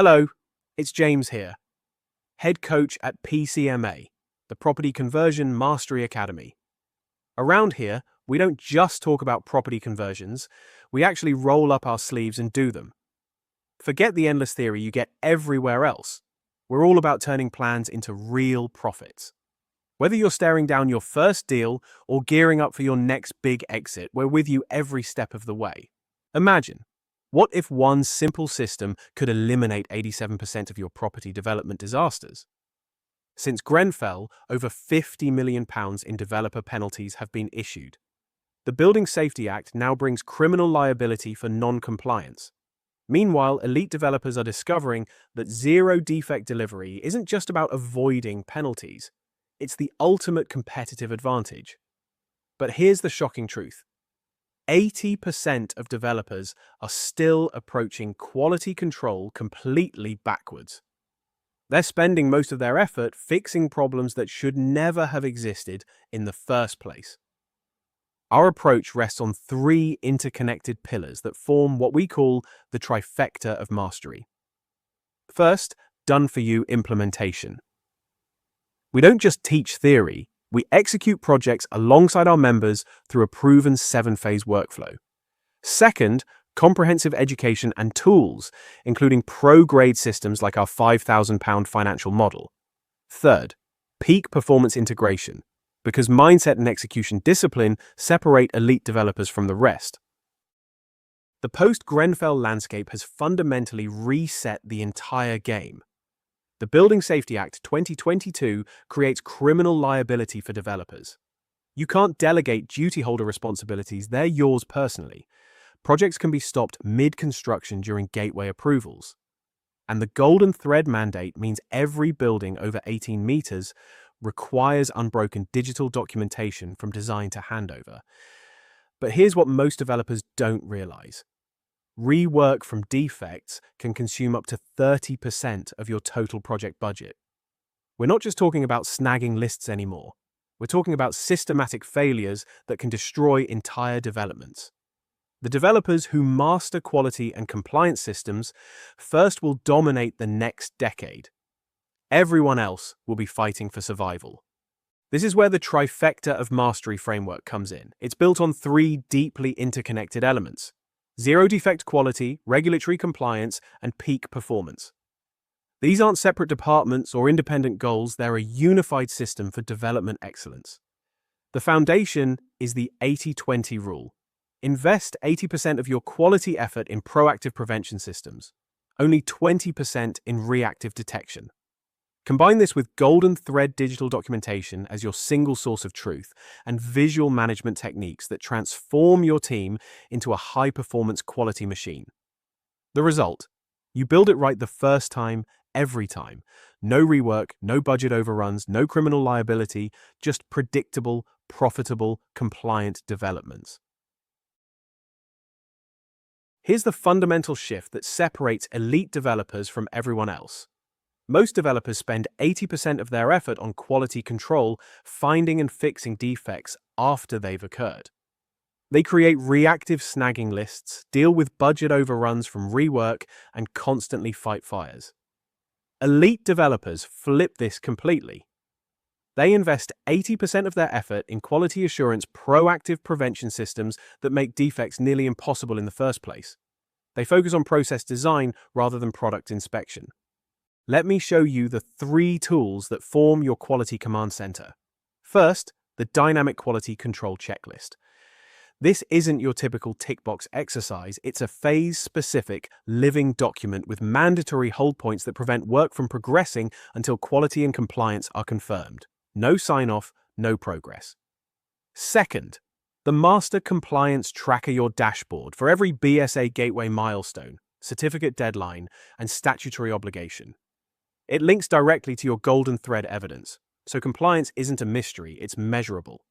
Hello, it's James here, head coach at PCMA, the Property Conversion Mastery Academy. Around here, we don't just talk about property conversions, we actually roll up our sleeves and do them. Forget the endless theory you get everywhere else. We're all about turning plans into real profits. Whether you're staring down your first deal or gearing up for your next big exit, we're with you every step of the way. Imagine, what if one simple system could eliminate 87% of your property development disasters? Since Grenfell, over £50 million in developer penalties have been issued. The Building Safety Act now brings criminal liability for non-compliance. Meanwhile, elite developers are discovering that zero-defect delivery isn't just about avoiding penalties. It's the ultimate competitive advantage. But here's the shocking truth. 80% of developers are still approaching quality control completely backwards. They're spending most of their effort fixing problems that should never have existed in the first place. Our approach rests on three interconnected pillars that form what we call the Trifecta of Mastery. First, done-for-you implementation. We don't just teach theory, we execute projects alongside our members through a proven 7-phase workflow. Second, comprehensive education and tools, including pro-grade systems like our £5,000 financial model. Third, peak performance integration, because mindset and execution discipline separate elite developers from the rest. The Post-Grenfell Landscape has fundamentally reset the entire game. The Building Safety Act 2022 creates criminal liability for developers. You can't delegate duty holder responsibilities, they're yours personally. Projects can be stopped mid-construction during gateway approvals. And the golden thread mandate means every building over 18 meters requires unbroken digital documentation from design to handover. But here's what most developers don't realize. Rework from defects can consume up to 30% of your total project budget. We're not just talking about snagging lists anymore. We're talking about systematic failures that can destroy entire developments. The developers who master quality and compliance systems first will dominate the next decade. Everyone else will be fighting for survival. This is where the Trifecta of Mastery framework comes in. It's built on three deeply interconnected elements: zero-defect quality, regulatory compliance, and peak performance. These aren't separate departments or independent goals, they're a unified system for development excellence. The foundation is the 80-20 rule. Invest 80% of your quality effort in proactive prevention systems, only 20% in reactive detection. Combine this with golden thread digital documentation as your single source of truth and visual management techniques that transform your team into a high-performance quality machine. The result? You build it right the first time, every time. No rework, no budget overruns, no criminal liability, just predictable, profitable, compliant developments. Here's the fundamental shift that separates elite developers from everyone else. Most developers spend 80% of their effort on quality control, finding and fixing defects after they've occurred. They create reactive snagging lists, deal with budget overruns from rework, and constantly fight fires. Elite developers flip this completely. They invest 80% of their effort in quality assurance proactive prevention systems that make defects nearly impossible in the first place. They focus on process design rather than product inspection. Let me show you the three tools that form your quality command center. First, the Dynamic Quality Control Checklist. This isn't your typical tick box exercise, it's a phase-specific, living document with mandatory hold points that prevent work from progressing until quality and compliance are confirmed. No sign-off, no progress. Second, the Master Compliance Tracker Your Dashboard for every BSA gateway milestone, certificate deadline, and statutory obligation. It links directly to your golden thread evidence, so compliance isn't a mystery, it's measurable.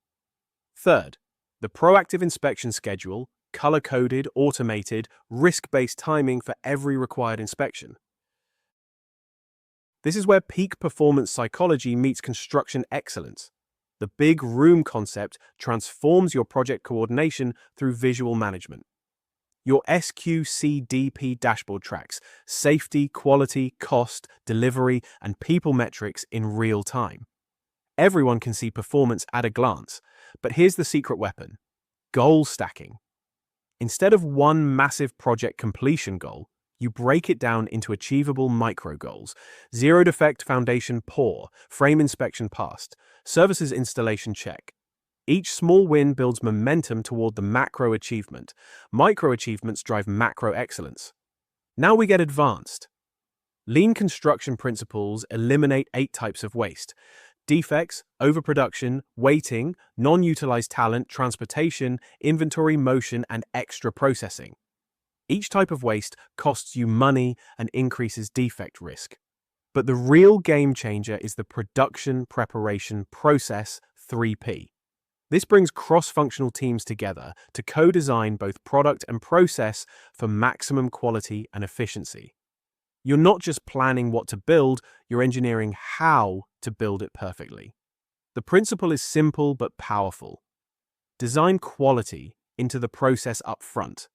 Third, the proactive inspection schedule, color-coded, automated, risk-based timing for every required inspection. This is where peak performance psychology meets construction excellence. The big room concept transforms your project coordination through visual management. Your SQCDP dashboard tracks safety, quality, cost, delivery, and people metrics in real time. Everyone can see performance at a glance, but here's the secret weapon: goal stacking. Instead of one massive project completion goal, you break it down into achievable micro goals: zero defect foundation pour, frame inspection passed, services installation check. Each small win builds momentum toward the macro achievement. Micro achievements drive macro excellence. Now we get advanced. Lean construction principles eliminate 8 types of waste: defects, overproduction, waiting, non-utilized talent, transportation, inventory motion, and extra processing. Each type of waste costs you money and increases defect risk. But the real game changer is the production preparation process 3P. This brings cross-functional teams together to co-design both product and process for maximum quality and efficiency. You're not just planning what to build, you're engineering how to build it perfectly. The principle is simple but powerful. Design quality into the process up front.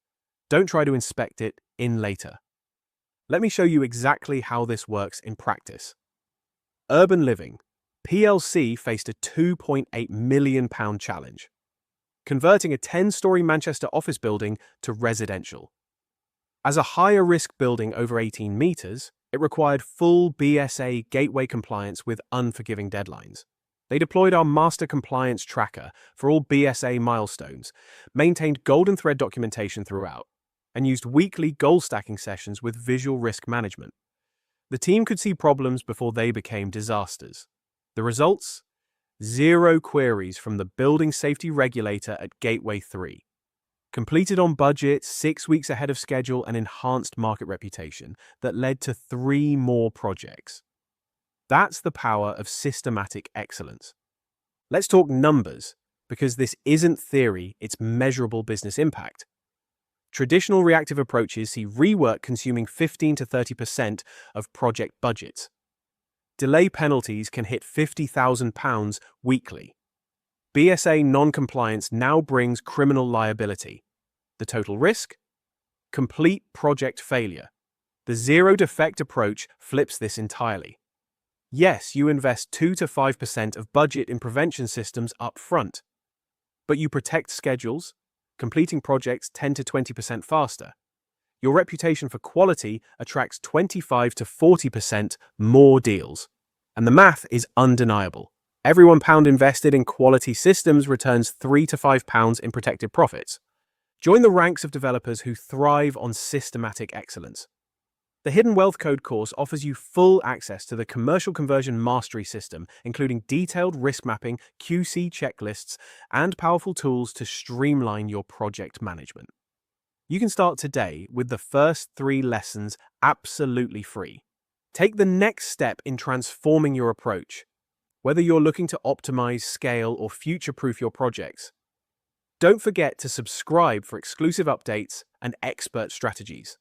Don't try to inspect it in later. Let me show you exactly how this works in practice. Urban Living PLC faced a £2.8 million challenge, converting a 10-story Manchester office building to residential. As a higher-risk building over 18 meters, it required full BSA gateway compliance with unforgiving deadlines. They deployed our master compliance tracker for all BSA milestones, maintained golden thread documentation throughout, and used weekly goal stacking sessions with visual risk management. The team could see problems before they became disasters. The results? 0 queries from the building safety regulator at Gateway 3. Completed on budget, 6 weeks ahead of schedule, and enhanced market reputation that led to 3 more projects. That's the power of systematic excellence. Let's talk numbers, because this isn't theory, it's measurable business impact. Traditional reactive approaches see rework consuming 15 to 30% of project budgets. Delay penalties can hit £50,000 weekly. BSA non-compliance now brings criminal liability. The total risk? Complete project failure. The zero-defect approach flips this entirely. Yes, you invest 2 to 5% of budget in prevention systems up front, but you protect schedules, completing projects 10 to 20% faster. Your reputation for quality attracts 25 to 40% more deals. And the math is undeniable. Every £1 invested in quality systems returns £3 to £5 in protected profits. Join the ranks of developers who thrive on systematic excellence. The Hidden Wealth Code course offers you full access to the Commercial Conversion Mastery system, including detailed risk mapping, QC checklists, and powerful tools to streamline your project management. You can start today with the first 3 lessons absolutely free. Take the next step in transforming your approach, whether you're looking to optimize, scale, or future-proof your projects. Don't forget to subscribe for exclusive updates and expert strategies.